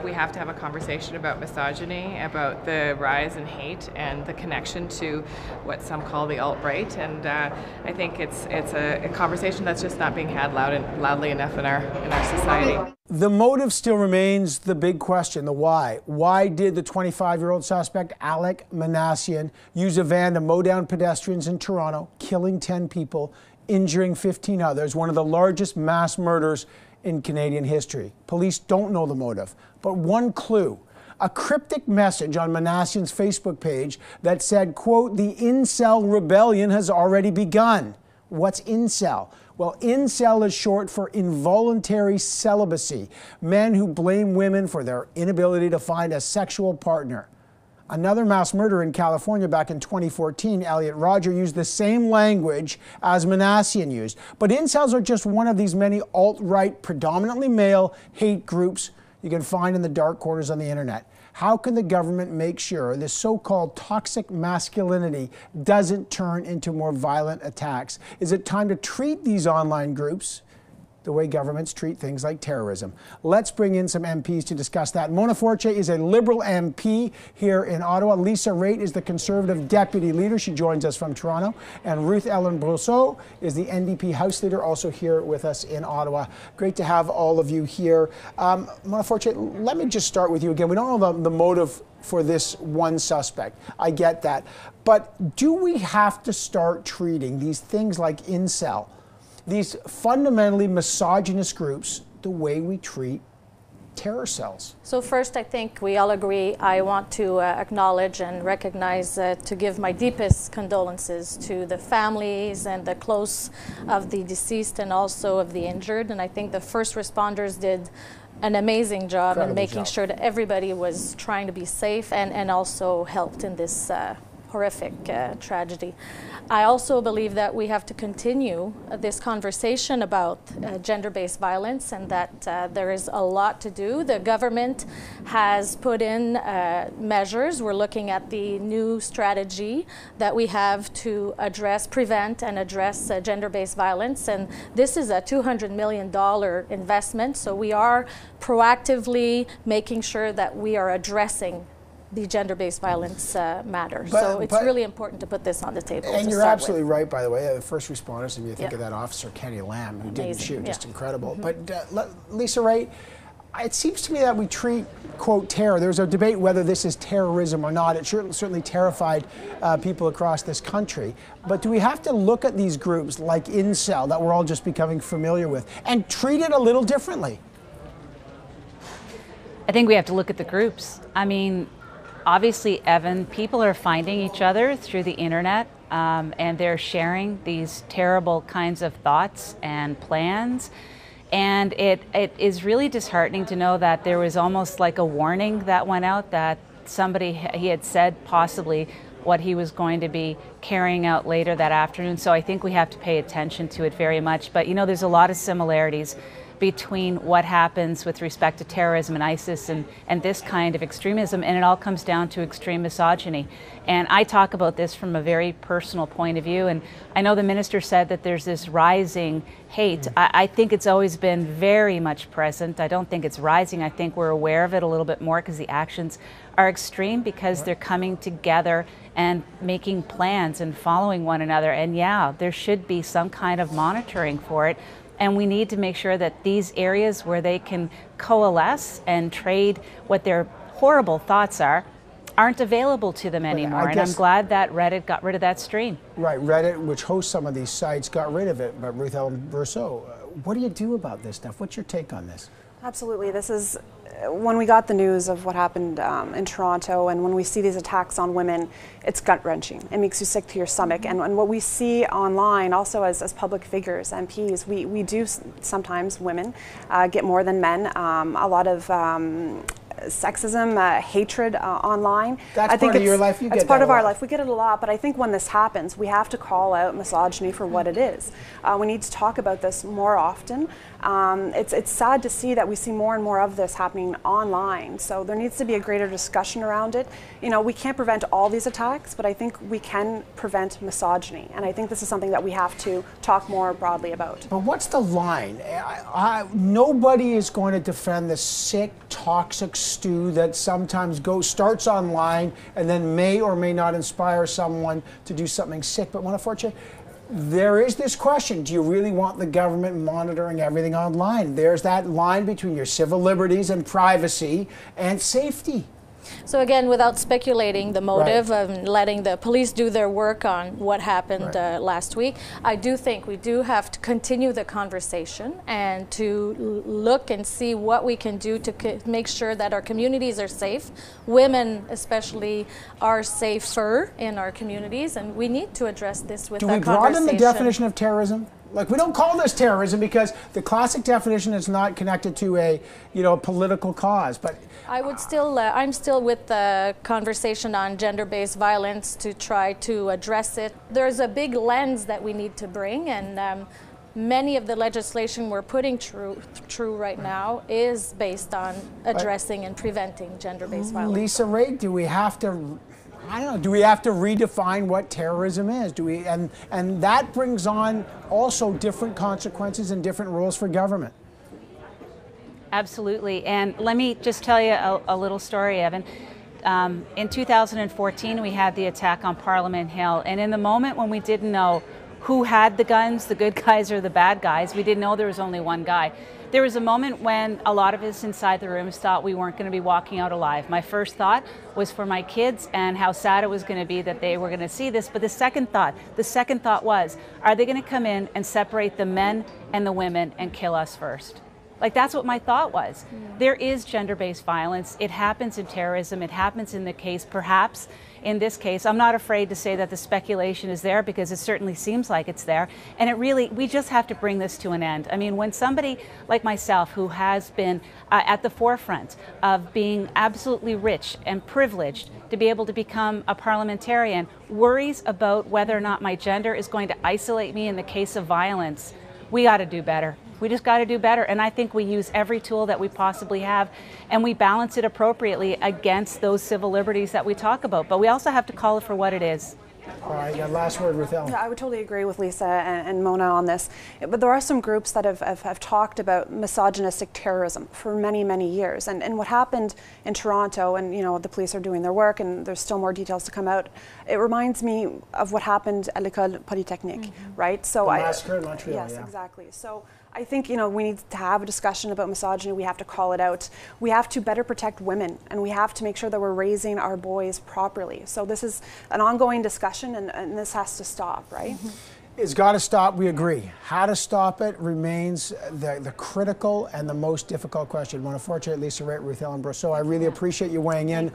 We have to have a conversation about misogyny, about the rise in hate and the connection to what some call the alt-right, and I think it's a conversation that's just not being had loudly enough in our society. The motive still remains the big question, the why. Why did the 25-year-old suspect, Alec Manassian, use a van to mow down pedestrians in Toronto, killing 10 people, injuring 15 others, one of the largest mass murders in Canadian history? Police don't know the motive, but one clue: a cryptic message on Manassian's Facebook page that said, quote, "The incel rebellion has already begun." What's incel? Well, incel is short for involuntary celibacy, men who blame women for their inability to find a sexual partner. Another mass murderer in California back in 2014, Elliot Rodger, used the same language as Manassian used. But incels are just one of these many alt-right, predominantly male hate groups you can find in the dark corners on the internet. How can the government make sure this so-called toxic masculinity doesn't turn into more violent attacks? Is it time to treat these online groups the way governments treat things like terrorism? Let's bring in some MPs to discuss that. Mona Fortier is a Liberal MP here in Ottawa. Lisa Raitt is the Conservative Deputy Leader. She joins us from Toronto. And Ruth Brosseau is the NDP House Leader, also here with us in Ottawa. Great to have all of you here. Mona Fortier, let me just start with you again. We don't know the motive for this one suspect. I get that. But do we have to start treating these things like incel, these fundamentally misogynist groups, the way we treat terror cells? So first, I think we all agree. I want to acknowledge and recognize, to give my deepest condolences to the families and the close of the deceased and also of the injured. And I think the first responders did an amazing job in making sure that everybody was trying to be safe and also helped in this horrific tragedy. I also believe that we have to continue this conversation about gender-based violence, and that there is a lot to do. The government has put in measures. We're looking at the new strategy that we have to prevent and address gender-based violence, and this is a $200 million investment, so we are proactively making sure that we are addressing the gender-based violence matter. So it's really important to put this on the table. And you're absolutely right, by the way. The first responders, and you think of that officer, Kenny Lamb, who didn't shoot, just incredible. But Lisa Raitt, it seems to me that we treat, quote, terror. There's a debate whether this is terrorism or not. It certainly terrified people across this country. But do we have to look at these groups like incel, that we're all just becoming familiar with, and treat it a little differently? I think we have to look at the groups. I mean, obviously, Evan, people are finding each other through the internet, and they're sharing these terrible kinds of thoughts and plans. And it is really disheartening to know that there was almost like a warning that went out that he had said possibly what he was going to be carrying out later that afternoon. So I think we have to pay attention to it very much. But you know, there's a lot of similarities between what happens with respect to terrorism and ISIS and this kind of extremism, and it all comes down to extreme misogyny. And I talk about this from a very personal point of view, and I know the minister said that there's this rising hate. I think it's always been very much present. I don't think it's rising. I think we're aware of it a little bit more because the actions are extreme, because they're coming together and making plans and following one another. And yeah, there should be some kind of monitoring for it. And we need to make sure that these areas where they can coalesce and trade what their horrible thoughts are aren't available to them anymore. And I'm glad that Reddit got rid of that stream. Right, Reddit, which hosts some of these sites, got rid of it. But Ruth Brosseau, what do you do about this stuff? What's your take on this? Absolutely. This is, when we got the news of what happened in Toronto, and when we see these attacks on women, it's gut-wrenching. It makes you sick to your stomach. And what we see online, also as public figures, MPs, we do sometimes, women, get more than men. A lot of sexism, hatred online. That's I think part of your life. You it's get part that of our life. We get it a lot, but I think when this happens, we have to call out misogyny for what it is. We need to talk about this more often. It's sad to see that we see more and more of this happening online. So there needs to be a greater discussion around it. You know, we can't prevent all these attacks, but I think we can prevent misogyny. And I think this is something that we have to talk more broadly about. But what's the line? Nobody is going to defend the sick, toxic stew that sometimes starts online and then may or may not inspire someone to do something sick. But Mona Fortier, there is this question, do you really want the government monitoring everything online? There's that line between your civil liberties and privacy and safety. So again, without speculating the motive of letting the police do their work on what happened last week, I do think we do have to continue the conversation and to look and see what we can do to make sure that our communities are safe. Women especially are safer in our communities, and we need to address this with that conversation. Do we broaden the definition of terrorism? Like, we don't call this terrorism because the classic definition is not connected to a, political cause. But I would still, I'm still with the conversation on gender-based violence to try to address it. There's a big lens that we need to bring, and many of the legislation we're putting through right now is based on addressing and preventing gender-based violence. Lisa Raitt, do we have to? I don't know, do we have to redefine what terrorism is? And that brings on also different consequences and different rules for government. Absolutely. And let me just tell you a little story, Evan. In 2014, we had the attack on Parliament Hill. And in the moment when we didn't know who had the guns, the good guys or the bad guys, we didn't know there was only one guy. There was a moment when a lot of us inside the rooms thought we weren't going to be walking out alive. My first thought was for my kids and how sad it was going to be that they were going to see this. But the second thought was, are they going to come in and separate the men and the women and kill us first? Like, that's what my thought was. There is gender-based violence. It happens in terrorism. It happens in the case, perhaps in this case. I'm not afraid to say that the speculation is there because it certainly seems like it's there. And we just have to bring this to an end. I mean, when somebody like myself, who has been at the forefront of being absolutely rich and privileged to be able to become a parliamentarian, worries about whether or not my gender is going to isolate me in the case of violence, we got to do better. We just got to do better. And I think we use every tool that we possibly have, and we balance it appropriately against those civil liberties that we talk about. But we also have to call it for what it is. All right, yeah, last word, Ruth. Yeah, I would totally agree with Lisa and Mona on this. But there are some groups that have talked about misogynistic terrorism for many, many years. And what happened in Toronto, and the police are doing their work, and there's still more details to come out. It reminds me of what happened at l'École Polytechnique, right? So the massacre in Montreal. Yes, exactly. So I think we need to have a discussion about misogyny. We have to call it out. We have to better protect women, and we have to make sure that we're raising our boys properly. So this is an ongoing discussion, and this has to stop, right? It's got to stop, we agree. How to stop it remains the critical and the most difficult question. Mona Fortier, Lisa Raitt, Ruth Brosseau, I really appreciate you weighing in.